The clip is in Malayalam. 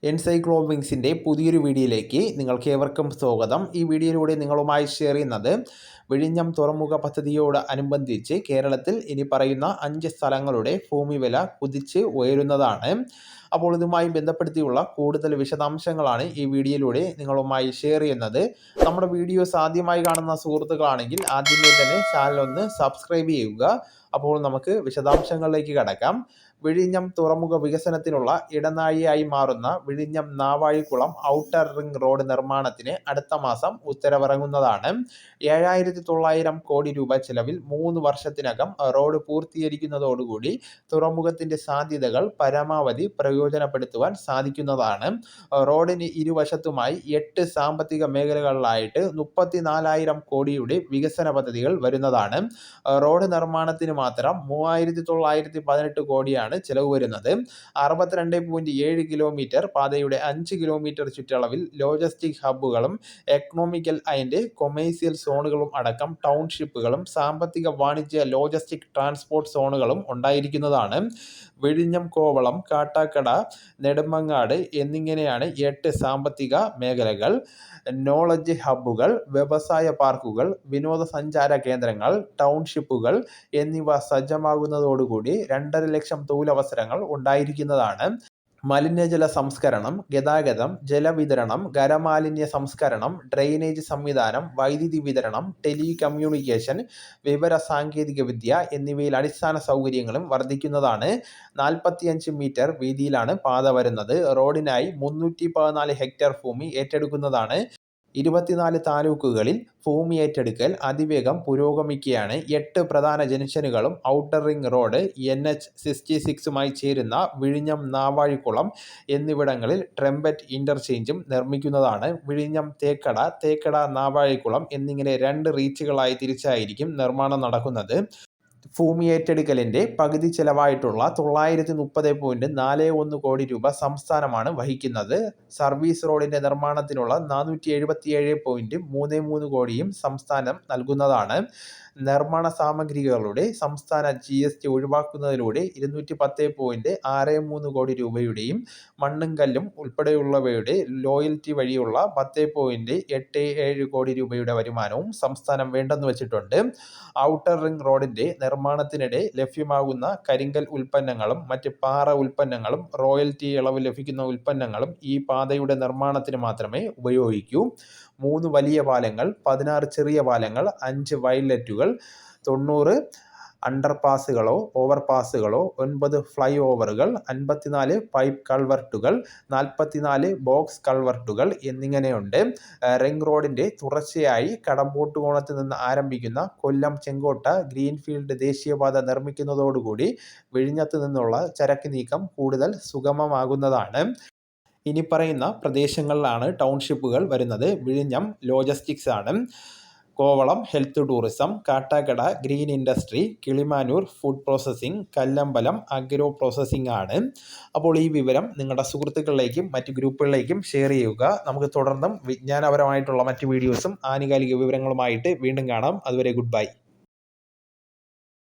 എൻസൈക്ലോവിങ്സിൻ്റെ പുതിയൊരു വീഡിയോയിലേക്ക് നിങ്ങൾക്ക് ഏവർക്കും സ്വാഗതം. ഈ വീഡിയോയിലൂടെ നിങ്ങളുമായി ഷെയർ ചെയ്യുന്നത് വിഴിഞ്ഞം തുറമുഖ പദ്ധതിയോട് അനുബന്ധിച്ച് കേരളത്തിൽ ഇനി പറയുന്ന 5 സ്ഥലങ്ങളുടെ ഭൂമി വില കുതിച്ച് ഉയരുന്നതാണ്. അപ്പോൾ ഇതുമായി ബന്ധപ്പെടുത്തിയുള്ള കൂടുതൽ വിശദാംശങ്ങളാണ് ഈ വീഡിയോയിലൂടെ നിങ്ങളുമായി ഷെയർ ചെയ്യുന്നത്. നമ്മുടെ വീഡിയോസ് ആദ്യമായി കാണുന്ന സുഹൃത്തുക്കളാണെങ്കിൽ ആദ്യമേ തന്നെ ചാനൽ ഒന്ന് സബ്സ്ക്രൈബ് ചെയ്യുക. അപ്പോൾ നമുക്ക് വിശദാംശങ്ങളിലേക്ക് കടക്കാം. വിഴിഞ്ഞം തുറമുഖ വികസനത്തിനുള്ള ഇടനാഴിയായി മാറുന്ന വിഴിഞ്ഞം നാവാഴിക്കുളം ഔട്ടർ റിംഗ് റോഡ് നിർമ്മാണത്തിന് അടുത്ത മാസം ഉത്തരവിറങ്ങുന്നതാണ്. 7,900 കോടി രൂപ ചെലവിൽ 3 വർഷത്തിനകം റോഡ് പൂർത്തീകരിക്കുന്നതോടുകൂടി തുറമുഖത്തിന്റെ സാധ്യതകൾ പരമാവധി പ്രയോജനപ്പെടുത്തുവാൻ സാധിക്കുന്നതാണ്. റോഡിന് ഇരുവശത്തുമായി 8 സാമ്പത്തിക മേഖലകളിലായിട്ട് 34,000 കോടിയുടെ വികസന പദ്ധതികൾ വരുന്നതാണ്. റോഡ് നിർമ്മാണത്തിന് മാത്രം 3,918 കോടിയാണ് ചെലവ് വരുന്നത്. 62.7 കിലോമീറ്റർ പാതയുടെ 5 കിലോമീറ്റർ ചുറ്റളവിൽ ലോജിസ്റ്റിക് ഹബ്ബുകളും എക്കണോമിക്കൽ ആൻഡ് കൊമേഴ്സ്യൽ സോണുകളും അടക്കം ടൗൺഷിപ്പുകളും സാമ്പത്തിക വാണിജ്യ ലോജിസ്റ്റിക് ട്രാൻസ്പോർട്ട് സോണുകളും ഉണ്ടായിരിക്കുന്നതാണ്. വിഴിഞ്ഞം, കോവളം, കാട്ടാക്കട, നെടുമങ്ങാട് എന്നിങ്ങനെയാണ് 8 സാമ്പത്തിക മേഖലകൾ. നോളജ് ഹബ്ബുകൾ, വ്യവസായ പാർക്കുകൾ, വിനോദസഞ്ചാര കേന്ദ്രങ്ങൾ, ടൗൺഷിപ്പുകൾ എന്നിവ സജ്ജമാകുന്നതോടുകൂടി 2.5 ലക്ഷം തൊഴിലവസരങ്ങൾ ഉണ്ടായിരിക്കുന്നതാണ്. മലിനജല സംസ്കരണം, ഗതാഗതം, ജലവിതരണം, ഖരമാലിന്യ സംസ്കരണം, ഡ്രെയിനേജ് സംവിധാനം, വൈദ്യുതി വിതരണം, ടെലികമ്മ്യൂണിക്കേഷൻ, വിവര സാങ്കേതിക വിദ്യ എന്നിവയിൽ അടിസ്ഥാന സൗകര്യങ്ങളും വർദ്ധിക്കുന്നതാണ്. 45 മീറ്റർ വീതിയിലാണ് പാത വരുന്നത്. റോഡിനായി 314 ഹെക്ടർ ഭൂമി ഏറ്റെടുക്കുന്നതാണ്. 24 താലൂക്കുകളിൽ ഭൂമി ഏറ്റെടുക്കൽ അതിവേഗം പുരോഗമിക്കുകയാണ്. 8 പ്രധാന ജംഗ്ഷനുകളും ഔട്ടർ റിംഗ് റോഡ്, NH-66മായി ചേരുന്ന വിഴിഞ്ഞം, നാവാഴിക്കുളം എന്നിവിടങ്ങളിൽ ട്രെമ്പറ്റ് ഇന്റർചേഞ്ചും നിർമ്മിക്കുന്നതാണ്. വിഴിഞ്ഞം തേക്കട, നാവാഴിക്കുളം എന്നിങ്ങനെ 2 റീച്ചുകളായി തിരിച്ചായിരിക്കും നിർമ്മാണം നടക്കുന്നത്. ഭൂമി ഏറ്റെടുക്കലിന്റെ പകുതി ചെലവായിട്ടുള്ള 930.41 കോടി രൂപ സംസ്ഥാനമാണ് വഹിക്കുന്നത്. സർവീസ് റോഡിന്റെ നിർമ്മാണത്തിനുള്ള 477.33 കോടിയും സംസ്ഥാനം നൽകുന്നതാണ്. നിർമ്മാണ സാമഗ്രികളുടെ സംസ്ഥാന GST ഒഴിവാക്കുന്നതിലൂടെ 210.63 കോടി രൂപയുടെയും മണ്ണും കല്ലും ഉൾപ്പെടെയുള്ളവയുടെ ലോയൽറ്റി വഴിയുള്ള 10.87 കോടി രൂപയുടെ വരുമാനവും സംസ്ഥാനം വേണ്ടെന്ന് വെച്ചിട്ടുണ്ട്. ഔട്ടർ റിംഗ് റോഡിന്റെ നിർമ്മാണത്തിനിടെ ലഭ്യമാകുന്ന കരിങ്കൽ ഉൽപ്പന്നങ്ങളും മറ്റ് പാറ ഉൽപ്പന്നങ്ങളും റോയൽറ്റി ഇളവ് ലഭിക്കുന്ന ഉൽപ്പന്നങ്ങളും ഈ പാതയുടെ നിർമ്മാണത്തിന് മാത്രമേ ഉപയോഗിക്കൂ. 3 വലിയ പാലങ്ങൾ, 16 ചെറിയ പാലങ്ങൾ, 5 വയലറ്റുകൾ, 90 അണ്ടർപാസുകളോ ഓവർപാസുകളോ, 9 ഫ്ലൈ ഓവറുകൾ, 54 പൈപ്പ് കൾവർട്ടുകൾ, 44 ബോക്സ് കൾവർട്ടുകൾ എന്നിങ്ങനെയുണ്ട്. റിംഗ് റോഡിന്റെ തുടർച്ചയായി കടമ്പോട്ടുകോണത്ത് നിന്ന് ആരംഭിക്കുന്ന കൊല്ലം ചെങ്കോട്ട ഗ്രീൻഫീൽഡ് ദേശീയപാത നിർമ്മിക്കുന്നതോടുകൂടി വിഴിഞ്ഞത്ത് നിന്നുള്ള ചരക്ക് നീക്കം കൂടുതൽ സുഗമമാകുന്നതാണ്. ഇനി പറയുന്ന പ്രദേശങ്ങളിലാണ് ടൗൺഷിപ്പുകൾ വരുന്നത്. വിഴിഞ്ഞം ലോജിസ്റ്റിക്സ് ആണ്. Kovalam health tourism, Kattakada green industry, Kilimanoor food processing, Kallambalam agro processing ആണ്. അപ്പോൾ ഈ വിവരം നിങ്ങളുടെ സുഹൃത്തുക്കളിലേക്കും മറ്റ് ഗ്രൂപ്പുകളിലേക്കും ഷെയർ ചെയ്യുക. നമുക്ക് തുടർന്നും വിജ്ഞാനപരമായിട്ടുള്ള മറ്റ് വീഡിയോസും ആനുകാലിക വിവരങ്ങളുമായിട്ട് വീണ്ടും കാണാം. അതുവരെ ഗുഡ് ബൈ.